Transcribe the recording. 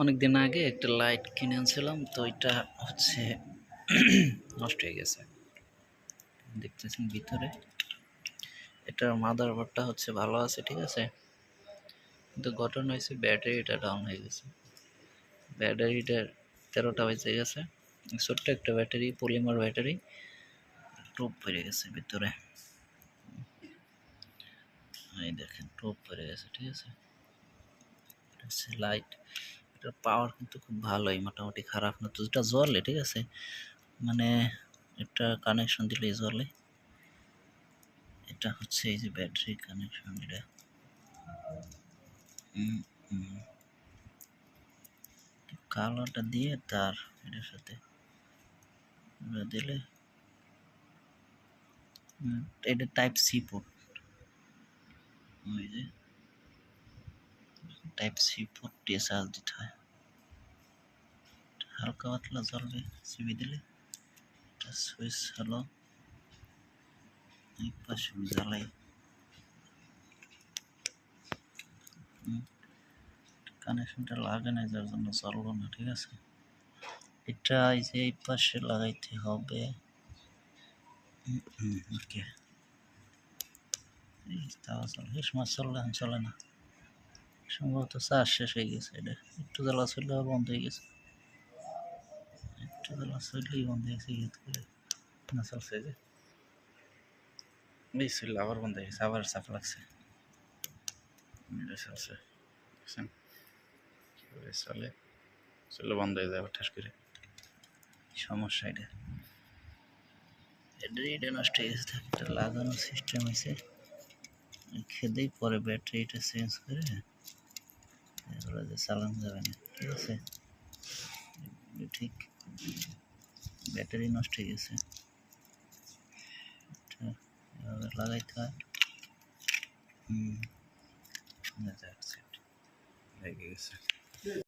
অনেকদিন আগে একটা লাইট কিনে আনছিলাম, তো এটা হচ্ছে নষ্ট হয়ে গেছে। দেখতেছেন ভিতরে এটার মাদারবোর্ডটা হচ্ছে ভালো আছে, ঠিক আছে, কিন্তু ঘটনা হয়েছে ব্যাটারিটা ডাউন হয়ে গেছে। ব্যাটারিটার 13টা বেজে গেছে। ছোট্ট একটা ব্যাটারি, পলিমার ব্যাটারি, টোপ পড়ে গেছে ভিতরে। এই দেখেন টোপ পড়ে গেছে, ঠিক আছে। লাইট, এটার পাওয়ার কিন্তু খুব ভালোই, মোটামুটি খারাপ না। তো এটা জ্বলে, ঠিক আছে, মানে এটা কানেকশন দিলেই জ্বলে। এটা হচ্ছে এই যে ব্যাটারি কানেকশন, এটা কালোটা দিয়ে তার এটার সাথে দিলে এটা টাইপ সি পোর্ট, ওই যে টাইপ সি পোর্ট দিয়ে চার্জ দিতে হয়। হালকা পাতলা জ্বলবে সিবি দিলে। এটা সুইচ হলো, এই পাশে জ্বালাই, কানেকশনটা লাগে না, যার জন্য চলবো না, ঠিক আছে। এটা এই যে এই পাশে লাগাইতে হবে। ওকে, তাও চলে, সময় চললে চলে না, সম্ভবত চার্জ শেষ হয়ে গেছে। এটা একটু জ্বালা চললে আবার বন্ধ হয়ে গেছে, একটু জ্বালা চললেই বন্ধ হয়ে গেছে। না চলছে যে এই ছিল, আবার বন্ধ হয়ে গেছে, আবার চাপ লাগছে। চলছে, বুঝছেন কীভাবে চলে, চলে বন্ধ হয়ে যায় আবার ঠাস করে। সমস্যা এটা, এটা নষ্ট হয়ে গেছে। একটা লাগানোর সিস্টেম হয়েছে, খেদেই পরে ব্যাটারিটা চেঞ্জ করে এগুলো যে চালানো যাবে না, ঠিক আছে। ঠিক, ব্যাটারি নষ্ট হয়ে গেছে, এভাবে লাগাইতে হয়। লেগে গেছে।